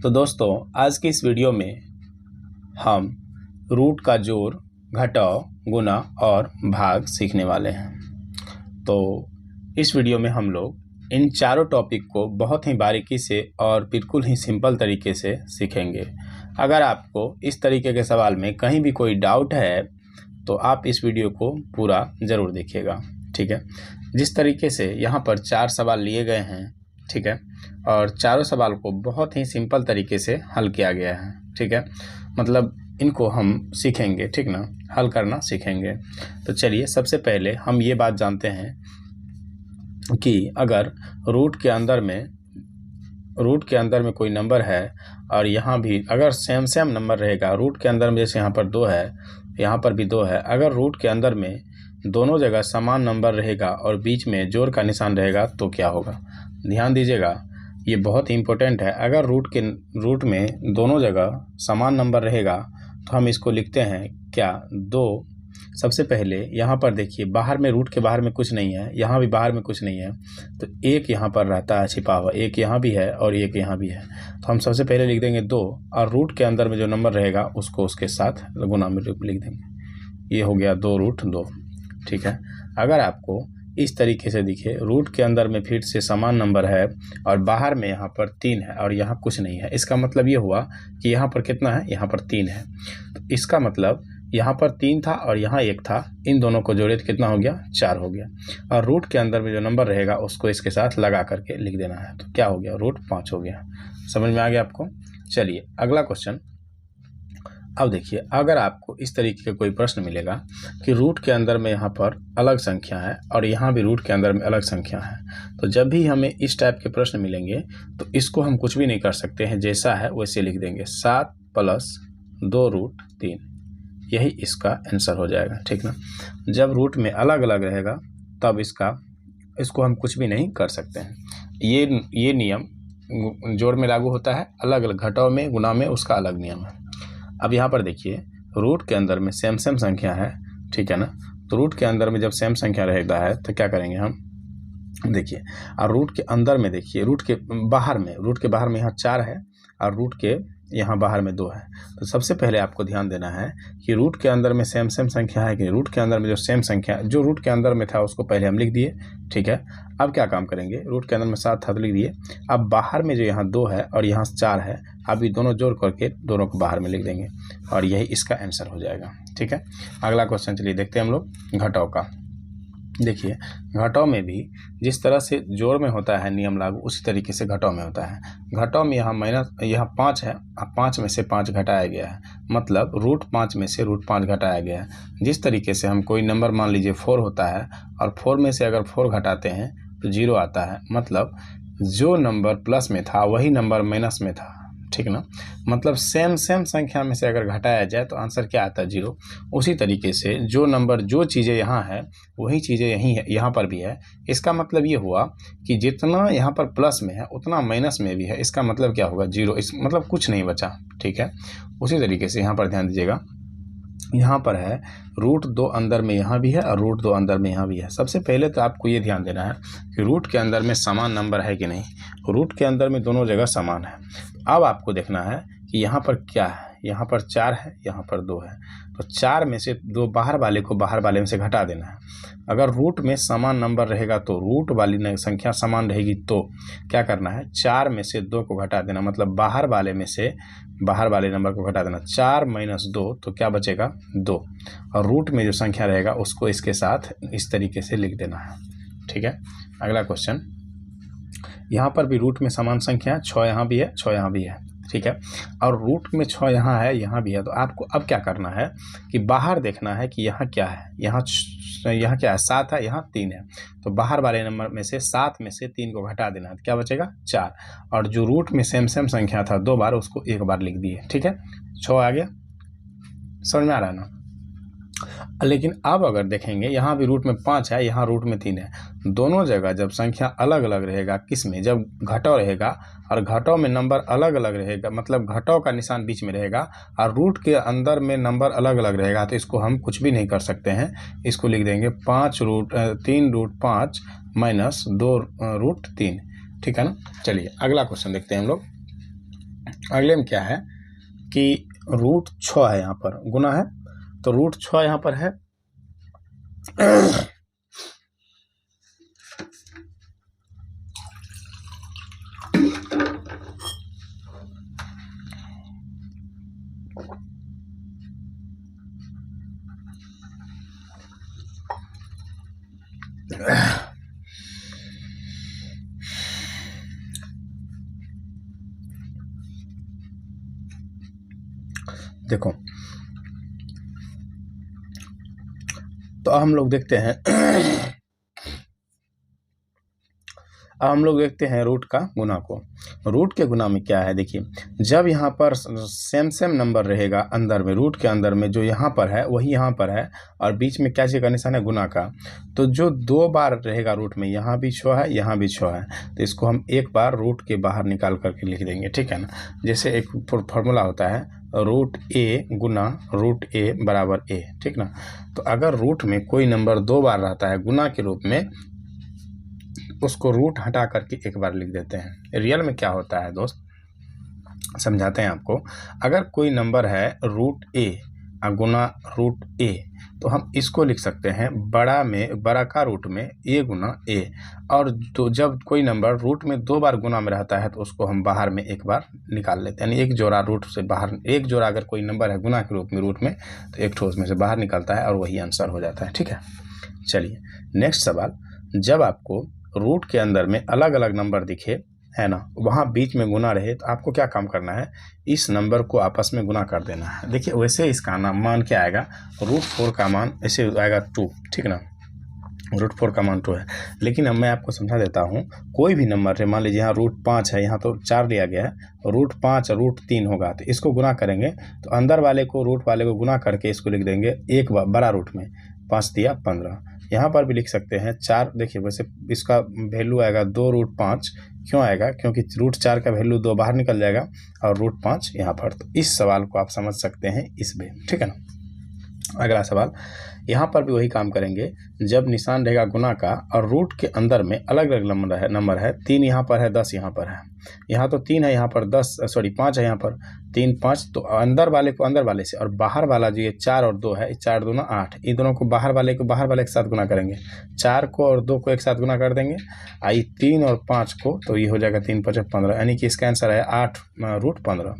तो दोस्तों आज की इस वीडियो में हम रूट का जोड़, घटाव, गुणा और भाग सीखने वाले हैं। तो इस वीडियो में हम लोग इन चारों टॉपिक को बहुत ही बारीकी से और बिल्कुल ही सिंपल तरीके से सीखेंगे। अगर आपको इस तरीके के सवाल में कहीं भी कोई डाउट है तो आप इस वीडियो को पूरा ज़रूर देखिएगा, ठीक है। जिस तरीके से यहाँ पर 4 सवाल लिए गए हैं, ठीक है, और चारों सवाल को बहुत ही सिंपल तरीके से हल किया गया है, ठीक है। मतलब इनको हम सीखेंगे, ठीक ना, हल करना सीखेंगे। तो चलिए सबसे पहले हम ये बात जानते हैं कि अगर रूट के अंदर में कोई नंबर है और यहाँ भी अगर सेम नंबर रहेगा, रूट के अंदर में जैसे यहाँ पर 2 है, यहाँ पर भी 2 है, अगर रूट के अंदर में दोनों जगह समान नंबर रहेगा और बीच में जोड़ का निशान रहेगा तो क्या होगा। ध्यान दीजिएगा, ये बहुत ही इम्पोर्टेंट है। अगर रूट में दोनों जगह समान नंबर रहेगा तो हम इसको लिखते हैं क्या, 2। सबसे पहले यहाँ पर देखिए, बाहर में रूट के बाहर में कुछ नहीं है, यहाँ भी बाहर में कुछ नहीं है, तो एक यहाँ पर रहता है छिपा हुआ, एक यहाँ भी है और एक यहाँ भी है। तो हम सबसे पहले लिख देंगे 2 और रूट के अंदर में जो नंबर रहेगा उसको उसके साथ गुणा में लिख देंगे। ये हो गया 2√2, ठीक है। अगर आपको इस तरीके से दिखे, रूट के अंदर में फिर से समान नंबर है और बाहर में यहाँ पर 3 है और यहाँ कुछ नहीं है, इसका मतलब ये हुआ कि यहाँ पर कितना है, यहाँ पर 3 है। तो इसका मतलब यहाँ पर 3 था और यहाँ 1 था, इन दोनों को जोड़े तो कितना हो गया, 4 हो गया। और रूट के अंदर में जो नंबर रहेगा उसको इसके साथ लगा करके लिख देना है, तो क्या हो गया, √5 हो गया। समझ में आ गया आपको। चलिए अगला क्वेश्चन। अब देखिए, अगर आपको इस तरीके का कोई प्रश्न मिलेगा कि रूट के अंदर में यहाँ पर अलग संख्या है और यहाँ भी रूट के अंदर में अलग संख्या है, तो जब भी हमें इस टाइप के प्रश्न मिलेंगे तो इसको हम कुछ भी नहीं कर सकते हैं, जैसा है वैसे लिख देंगे, 7 + 2√3, यही इसका आंसर हो जाएगा, ठीक ना। जब रूट में अलग अलग रहेगा तब इसको हम कुछ भी नहीं कर सकते हैं। ये नियम जोड़ में लागू होता है, अलग अलग घटाव में, गुणा में उसका अलग नियम है। अब यहाँ पर देखिए, रूट के अंदर में सेम संख्या है, ठीक है ना। तो रूट के अंदर में जब सेम संख्या रहेगा है तो क्या करेंगे हम, देखिए, और रूट के अंदर में देखिए, रूट के बाहर में यहाँ 4 है और रूट के यहाँ बाहर में 2 है। तो सबसे पहले आपको ध्यान देना है कि रूट के अंदर में सेम संख्या है कि रूट के अंदर में जो सेम संख्या जो रूट के अंदर में था उसको पहले हम लिख दिए, ठीक है। अब क्या काम करेंगे, रूट के अंदर में 7 था तो लिख दिए। अब बाहर में जो यहाँ 2 है और यहाँ 4 है, अब ये दोनों जोड़ करके दोनों को बाहर में लिख देंगे और यही इसका आंसर हो जाएगा, ठीक है। अगला क्वेश्चन चलिए देखते हैं हम लोग घटाव का। देखिए, घटाव में भी जिस तरह से जोड़ में होता है नियम लागू, उसी तरीके से घटाव में होता है। घटाव में यहाँ 5 है, 5 में से 5 घटाया गया है, मतलब √5 में से √5 घटाया गया है। जिस तरीके से हम कोई नंबर मान लीजिए 4 होता है और 4 में से अगर 4 घटाते हैं तो 0 आता है, मतलब जो नंबर प्लस में था वही नंबर माइनस में था, ठीक ना। मतलब सेम संख्या में से अगर घटाया जाए तो आंसर क्या आता है, 0। उसी तरीके से जो चीज़ें यहाँ है वही चीज़ें यहीं है, यहाँ पर भी है। इसका मतलब ये हुआ कि जितना यहाँ पर प्लस में है उतना माइनस में भी है, इसका मतलब क्या होगा, 0। इस मतलब कुछ नहीं बचा, ठीक है। उसी तरीके से यहाँ पर ध्यान दीजिएगा, यहाँ पर है √2 अंदर में यहाँ भी है और √2 अंदर में यहाँ भी है। सबसे पहले तो आपको ये ध्यान देना है कि रूट के अंदर में समान नंबर है कि नहीं। रूट के अंदर में दोनों जगह समान है। अब आपको देखना है कि यहाँ पर क्या है, यहाँ पर 4 है, यहाँ पर 2 है, तो 4 में से 2 बाहर वाले को बाहर वाले में से घटा देना है। अगर रूट में समान नंबर रहेगा तो रूट वाली संख्या समान रहेगी तो क्या करना है, 4 में से 2 को घटा देना, मतलब बाहर वाले में से बाहर वाले नंबर को घटा देना। 4 - 2 तो क्या बचेगा, 2, और रूट में जो संख्या रहेगा उसको इसके साथ इस तरीके से लिख देना है, ठीक है। अगला क्वेश्चन, यहाँ पर भी रूट में समान संख्या 6 यहाँ भी है, 6 यहाँ भी है, ठीक है, और रूट में 6 यहाँ है, यहाँ भी है। तो आपको अब क्या करना है कि बाहर देखना है कि यहाँ क्या है, यहाँ क्या है, 7 है, यहाँ 3 है, तो बाहर वाले नंबर में से 7 में से 3 को घटा देना है, तो क्या बचेगा, 4। और जो रूट में सेम संख्या था 2 बार, उसको 1 बार लिख दिए, ठीक है। 6 आ गया, समझ में आ रहा है ना। लेकिन अब अगर देखेंगे, यहाँ भी रूट में 5 है, यहाँ रूट में 3 है, दोनों जगह जब संख्या अलग अलग रहेगा, किस में, जब घटाव रहेगा और घटाव में नंबर अलग अलग रहेगा, मतलब घटाव का निशान बीच में रहेगा और रूट के अंदर में नंबर अलग अलग रहेगा, तो इसको हम कुछ भी नहीं कर सकते हैं। इसको लिख देंगे 3√5 - 2√3, ठीक है ना। चलिए अगला क्वेश्चन देखते हैं हम लोग। अगले में क्या है कि रूट 6 है, यहाँ पर गुना है, तो रूट 6 यहाँ पर है। देखो, तो हम लोग देखते हैं अब हम लोग देखते हैं रूट का गुना को। रूट के गुना में क्या है, देखिए, जब यहाँ पर सेम सेम नंबर रहेगा अंदर में, रूट के अंदर में जो यहाँ पर है वही यहाँ पर है, और बीच में क्या चीज़ का निशान है, गुना का, तो जो 2 बार रहेगा रूट में, यहाँ भी 6 है, यहाँ भी 6 है, तो इसको हम एक बार रूट के बाहर निकाल करके लिख देंगे, ठीक है ना। जैसे एक फॉर्मूला होता है, रूट ए गुना रूट ए बराबर ए, ठीक ना। तो अगर रूट में कोई नंबर 2 बार रहता है गुना के रूप में, उसको रूट हटा करके एक बार लिख देते हैं। रियल में क्या होता है दोस्त, समझाते हैं आपको। अगर कोई नंबर है रूट ए गुना रूट ए, तो हम इसको लिख सकते हैं बड़ा का रूट में ए गुना ए, और तो जब कोई नंबर रूट में 2 बार गुना में रहता है तो उसको हम बाहर में एक बार निकाल लेते हैं, यानी एक जोड़ा रूट से बाहर, एक जोड़ा अगर कोई नंबर है गुना के रूप में रूट में, तो एक ठोस में से बाहर निकलता है और वही आंसर हो जाता है, ठीक है। चलिए नेक्स्ट सवाल, जब आपको रूट के अंदर में अलग अलग नंबर दिखे, है ना, वहाँ बीच में गुना रहे, तो आपको क्या काम करना है, इस नंबर को आपस में गुना कर देना है। देखिए वैसे इसका मान क्या आएगा, रूट 4 का मान ऐसे आएगा 2, ठीक ना, रूट 4 का मान 2 है। लेकिन अब मैं आपको समझा देता हूँ, कोई भी नंबर है, मान लीजिए यहाँ रूट 5 है, यहाँ तो 4 लिया गया है, रूट 5 रूट 3 होगा, तो इसको गुना करेंगे तो अंदर वाले को रूट वाले को गुना करके इसको लिख देंगे एक बड़ा रूट में, 5 दिया 15। यहाँ पर भी लिख सकते हैं 4, देखिए वैसे इसका वैल्यू आएगा 2 रूट 5, क्यों आएगा, क्योंकि रूट 4 का वैल्यू 2 बाहर निकल जाएगा और रूट 5 यहाँ पर। तो इस सवाल को आप समझ सकते हैं इस में, ठीक है ना। अगला सवाल, यहाँ पर भी वही काम करेंगे, जब निशान रहेगा गुना का और रूट के अंदर में अलग अलग नंबर है 3 यहाँ पर है, 10 यहाँ पर है, यहाँ तो 3 है, यहाँ पर 5 है, यहाँ पर 3 5, तो अंदर वाले को अंदर वाले से, और बाहर वाला जो ये 4 और 2 है, 4 दूना 8, इन दोनों को बाहर वाले के साथ गुना करेंगे, 4 को और 2 को एक साथ गुना कर देंगे, आई 3 और 5 को, तो ये हो जाएगा 3 5 15, यानी कि इसका आंसर है 8 रूट 15।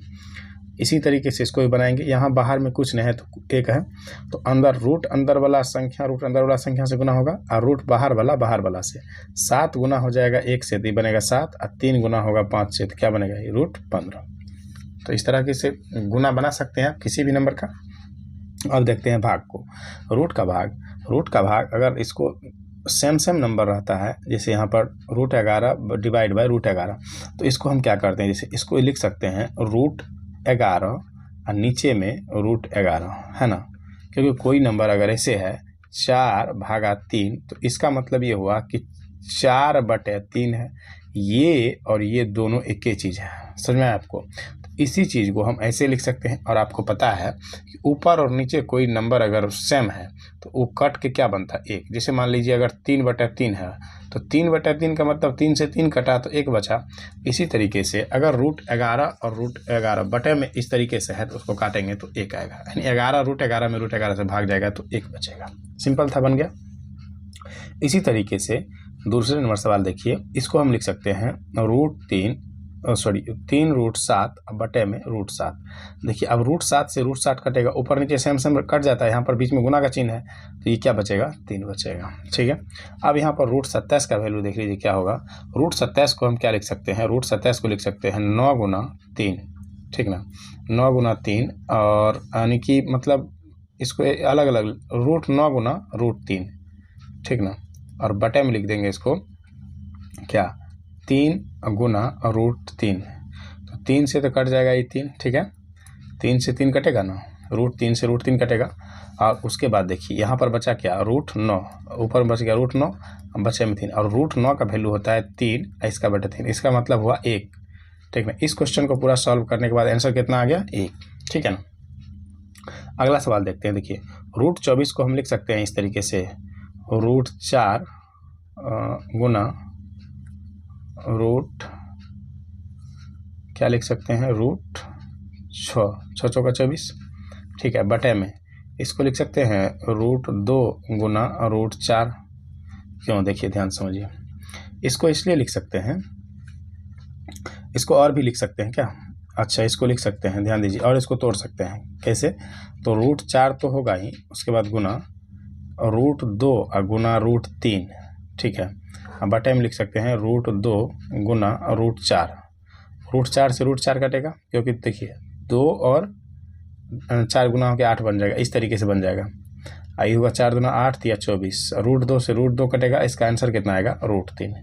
इसी तरीके से इसको भी बनाएंगे, यहाँ बाहर में कुछ नहीं है तो 1 है, तो अंदर रूट अंदर वाला संख्या से गुना होगा, और रूट बाहर वाला से 7 गुना हो जाएगा 1 से, तो ये बनेगा 7, और 3 गुना होगा 5 से, तो क्या बनेगा, ये रूट 15। तो इस तरह से गुना बना सकते हैं आप किसी भी नंबर का। अब देखते हैं भाग को, रूट का भाग अगर इसको सेम नंबर रहता है, जैसे यहाँ पर रूट 11 डिवाइड बाय रूट 11, तो इसको हम क्या करते हैं, जैसे इसको लिख सकते हैं रूट 11 और नीचे में रूट 11, है ना, क्योंकि कोई नंबर अगर ऐसे है 4/3, तो इसका मतलब ये हुआ कि 4/3 है, ये और ये दोनों एक ही चीज़ है, समझ में आया आपको। इसी चीज़ को हम ऐसे लिख सकते हैं, और आपको पता है कि ऊपर और नीचे कोई नंबर अगर सेम है तो वो कट के क्या बनता है, 1। जैसे मान लीजिए अगर 3/3 है, तो 3/3 का मतलब 3 से 3 कटा तो 1 बचा। इसी तरीके से अगर रूट 11 और रूट 11 बटे में इस तरीके से है, तो उसको काटेंगे तो 1 आएगा, यानी 11 रूट 11 में रूट 11 से भाग जाएगा तो 1 बचेगा। सिंपल था, बन गया। इसी तरीके से दूसरे नंबर सवाल देखिए, इसको हम लिख सकते हैं तीन रूट 7 बटे में रूट 7। देखिए अब रूट 7 से रूट 7 कटेगा, ऊपर नीचे सेम कट जाता है, यहाँ पर बीच में गुना का चिन्ह है, तो ये क्या बचेगा, 3 बचेगा, ठीक है। अब यहाँ पर रूट 27 का वैल्यू देख लीजिए क्या होगा। रूट 27 को हम क्या लिख सकते हैं, रूट 27 को लिख सकते हैं 9 गुना 3, ठीक ना, 9 गुना 3, और यानी कि मतलब इसको अलग अलग रूट 9 गुना रूट 3, ठीक ना, और बटे में लिख देंगे इसको क्या, 3 गुना रूट 3, तो 3 से तो कट जाएगा ये 3, ठीक है, 3 से 3 कटेगा ना, रूट 3 से रूट 3 कटेगा। और उसके बाद देखिए यहाँ पर बचा क्या, रूट 9, ऊपर बच गया रूट 9, बचे में 3, और रूट 9 का वैल्यू होता है 3, इसका बटे 3, इसका मतलब हुआ 1, ठीक है। इस क्वेश्चन को पूरा सॉल्व करने के बाद आंसर कितना आ गया, 1, ठीक है ना। अगला सवाल देखते हैं, देखिए रूट 24 को हम लिख सकते हैं इस तरीके से, रूट 4 गुना रूट क्या लिख सकते हैं, रूट 6, 6 चौका 24, ठीक है। बटे में इसको लिख सकते हैं रूट 2 गुना रूट 4। क्यों, देखिए ध्यान समझिए, इसको इसलिए लिख सकते हैं, इसको और भी लिख सकते हैं क्या, अच्छा इसको लिख सकते हैं, ध्यान दीजिए, और इसको तोड़ सकते हैं कैसे, तो रूट 4 तो होगा ही, उसके बाद गुना रूट 2 और गुना रूट 3, ठीक है। अब बटे में लिख सकते हैं रूट 2 गुना रूट 4। रूट 4 से रूट 4 कटेगा, क्योंकि देखिए 2 और 4 गुना होकर 8 बन जाएगा, इस तरीके से बन जाएगा। आई होगा 4 दूना 8 या 24, रूट 2 से रूट 2 कटेगा, इसका आंसर कितना आएगा, रूट 3।